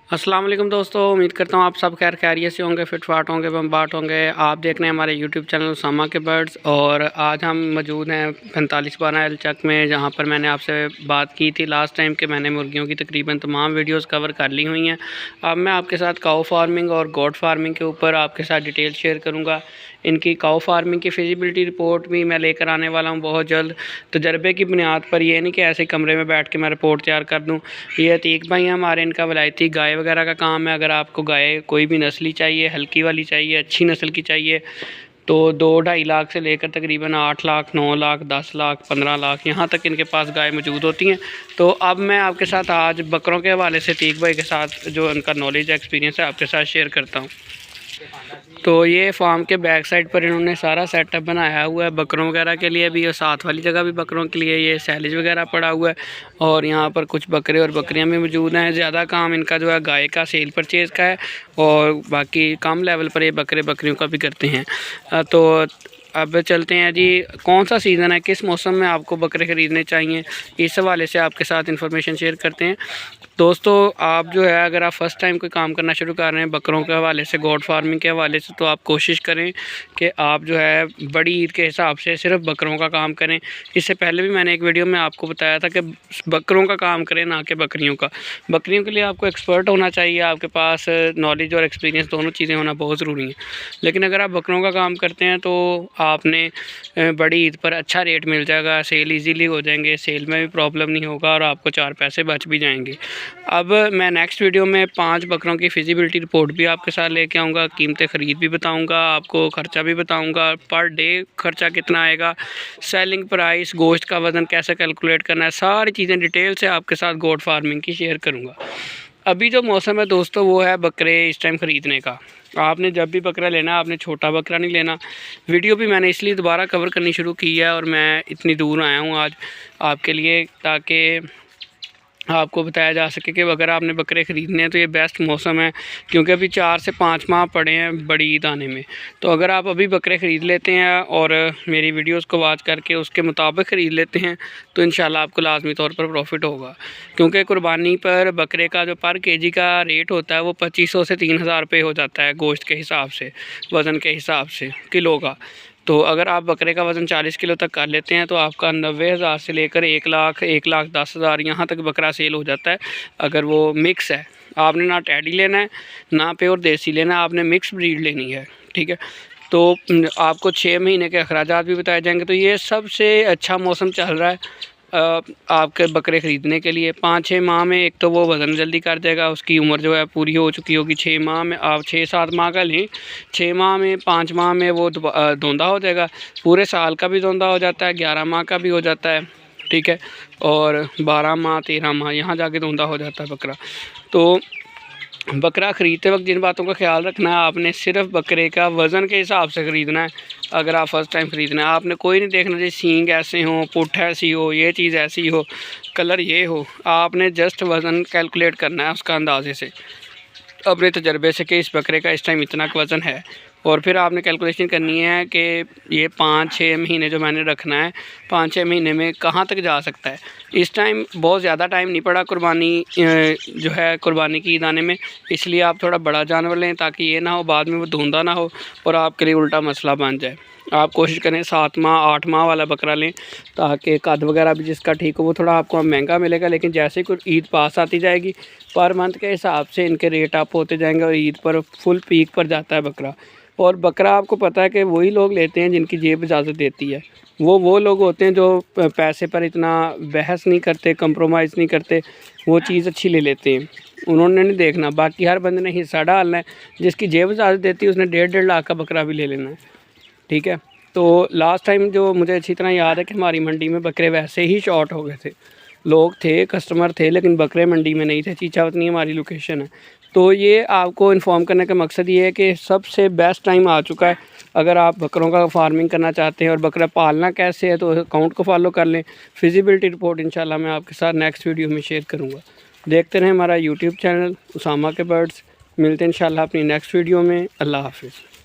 अस्सलाम वालेकुम दोस्तों, उम्मीद करता हूँ आप सब खैर खैरियत से होंगे, फिटफाट होंगे, बम्बाट होंगे। आप देख रहे हैं हमारे यूट्यूब चैनल उसामा के बर्ड्स और आज हम मौजूद हैं 4512 एलचक में, जहाँ पर मैंने आपसे बात की थी लास्ट टाइम कि मैंने मुर्गियों की तकरीबन तमाम वीडियोस कवर कर ली हुई हैं। अब मैं आपके साथ काऊ फार्मिंग और गोट फार्मिंग के ऊपर आपके साथ डिटेल शेयर करूँगा। इनकी काऊ फार्मिंग की फिजिबिलिटी रिपोर्ट भी मैं लेकर आने वाला हूँ बहुत जल्द। तजर्बे की बुनियाद पर, ये नहीं कि ऐसे कमरे में बैठ के मैं रिपोर्ट तैयार कर दूँ। ये अतीक भाई हमारे, इनका वलायती गाय वगैरह का काम है। अगर आपको गाय कोई भी नस्ली चाहिए, हल्की वाली चाहिए, अच्छी नस्ल की चाहिए, तो 2-2.5 लाख से लेकर तकरीबन 8 लाख, 9 लाख, 10 लाख, 15 लाख यहाँ तक इनके पास गाय मौजूद होती हैं। तो अब मैं आपके साथ आज बकरों के हवाले से अतीक भाई के साथ जो उनका नॉलेज एक्सपीरियंस है आपके साथ शेयर करता हूँ। तो ये फार्म के बैक साइड पर इन्होंने सारा सेटअप बनाया हुआ है बकरों वगैरह के लिए भी, और साथ वाली जगह भी बकरों के लिए ये सैलेज वगैरह पड़ा हुआ है। और यहाँ पर कुछ बकरे और बकरियाँ भी मौजूद हैं। ज़्यादा काम इनका जो है गाय का सेल परचेज़ का है, और बाकी कम लेवल पर ये बकरे बकरियों का भी करते हैं। तो अब चलते हैं जी, कौन सा सीज़न है, किस मौसम में आपको बकरे ख़रीदने चाहिए, इस हवाले से आपके साथ इन्फॉर्मेशन शेयर करते हैं। दोस्तों, आप जो है अगर आप फ़र्स्ट टाइम कोई काम करना शुरू कर रहे हैं बकरों के हवाले से, गोट फार्मिंग के हवाले से, तो आप कोशिश करें कि आप जो है बड़ी ईद के हिसाब से सिर्फ बकरों का काम करें। इससे पहले भी मैंने एक वीडियो में आपको बताया था कि बकरों का काम करें, ना कि बकरियों का। बकरियों के लिए आपको एक्सपर्ट होना चाहिए, आपके पास नॉलेज और एक्सपीरियंस दोनों चीज़ें होना बहुत ज़रूरी है। लेकिन अगर आप बकरों का काम करते हैं तो आपने बड़ी ईद पर अच्छा रेट मिल जाएगा, सेल ईजीली हो जाएंगे, सेल में भी प्रॉब्लम नहीं होगा और आपको 4 पैसे बच भी जाएंगे। अब मैं नेक्स्ट वीडियो में 5 बकरों की फिजिबिलिटी रिपोर्ट भी आपके साथ लेके आऊँगा, कीमतें ख़रीद भी बताऊँगा, आपको ख़र्चा भी बताऊँगा, पर डे ख़र्चा कितना आएगा, सेलिंग प्राइस, गोश्त का वज़न कैसे कैलकुलेट करना है, सारी चीज़ें डिटेल से आपके साथ गोट फार्मिंग की शेयर करूँगा। अभी जो मौसम है दोस्तों, वो है बकरे इस टाइम ख़रीदने का। आपने जब भी बकरा लेना, आपने छोटा बकरा नहीं लेना। वीडियो भी मैंने इसलिए दोबारा कवर करनी शुरू की है और मैं इतनी दूर आया हूँ आज आपके लिए, ताकि आपको बताया जा सके कि अगर आपने बकरे ख़रीदने हैं तो ये बेस्ट मौसम है, क्योंकि अभी 4 से 5 माह पड़े हैं बड़ी ईद आने में। तो अगर आप अभी बकरे ख़रीद लेते हैं और मेरी वीडियोस को वॉच करके उसके मुताबिक ख़रीद लेते हैं तो इंशाल्लाह आपको लाजमी तौर पर प्रॉफिट होगा। क्योंकि कुर्बानी पर बकरे का जो पर केजी का रेट होता है वो 2500 से 3000 रुपये हो जाता है, गोश्त के हिसाब से, वज़न के हिसाब से, किलो का। तो अगर आप बकरे का वज़न 40 किलो तक कर लेते हैं तो आपका 90,000 से लेकर 1 लाख, 1,10,000 यहाँ तक बकरा सेल हो जाता है। अगर वो मिक्स है, आपने ना टैडी लेना है ना प्योर देसी लेना है, आपने मिक्स ब्रीड लेनी है, ठीक है। तो आपको 6 महीने के अखराजात भी बताए जाएंगे। तो ये सबसे अच्छा मौसम चल रहा है आपके बकरे ख़रीदने के लिए। 5-6 माह में एक तो वो वज़न जल्दी कर देगा, उसकी उम्र जो है पूरी हो चुकी होगी। 6 माह में आप 6-7 माह का लें, 6 माह में, 5 माह में वो धोंदा हो जाएगा। पूरे साल का भी धोंदा हो जाता है, 11 माह का भी हो जाता है, ठीक है। और 12 माह, 13 माह यहाँ जाके धोंदा हो जाता है बकरा। तो बकरा ख़रीदते वक्त जिन बातों का ख्याल रखना है, आपने सिर्फ बकरे का वज़न के हिसाब से ख़रीदना है। अगर आप फ़र्स्ट टाइम ख़रीदना है, आपने कोई नहीं देखना जी सींग ऐसे हो, पुठ ऐसी हो, ये चीज़ ऐसी हो, कलर ये हो। आपने जस्ट वज़न कैलकुलेट करना है उसका अंदाजे से, अपने तजर्बे से, कि इस बकरे का इस टाइम इतना वज़न है। और फिर आपने कैलकुलेशन करनी है कि ये 5-6 महीने जो मैंने रखना है, 5-6 महीने में कहाँ तक जा सकता है। इस टाइम बहुत ज़्यादा टाइम नहीं पड़ा कुर्बानी जो है कुर्बानी की ईद आने में, इसलिए आप थोड़ा बड़ा जानवर लें ताकि ये ना हो बाद में वो धुंधा ना हो और आपके लिए उल्टा मसला बन जाए। आप कोशिश करें 7 माह, 8 माह वाला बकरा लें, ताकि कद वगैरह भी जिसका ठीक हो। वो थोड़ा आपको महंगा मिलेगा, लेकिन जैसे कोई ईद पास आती जाएगी, पर मंथ के हिसाब से इनके रेट अप होते जाएंगे और ईद पर फुल पीक पर जाता है बकरा। और बकरा आपको पता है कि वही लोग लेते हैं जिनकी जेब इजाज़त देती है। वो लोग होते हैं जो पैसे पर इतना बहस नहीं करते, कंप्रोमाइज़ नहीं करते, वो चीज़ अच्छी ले लेते हैं। उन्होंने नहीं देखना, बाकी हर बंदे ने हिस्सा डालना है। जिसकी जेब इजाज़त देती है उसने 1.5 लाख का बकरा भी ले लेना है, ठीक है। तो लास्ट टाइम जो मुझे अच्छी तरह याद है कि हमारी मंडी में बकरे वैसे ही शॉर्ट हो गए थे। लोग थे, कस्टमर थे, लेकिन बकरे मंडी में नहीं थे। चीचावतनी हमारी लोकेशन है। तो ये आपको इन्फॉर्म करने का मकसद ये है कि सबसे बेस्ट टाइम आ चुका है अगर आप बकरों का फार्मिंग करना चाहते हैं। और बकरा पालना कैसे है, तो अकाउंट को फॉलो कर लें। फिजिबिलिटी रिपोर्ट इंशाल्लाह मैं आपके साथ नेक्स्ट वीडियो में शेयर करूँगा। देखते रहें हमारा यूट्यूब चैनल उसामा के बर्ड्स। मिलते हैं इंशाल्लाह अपनी नेक्स्ट वीडियो में। अल्लाह हाफिज़।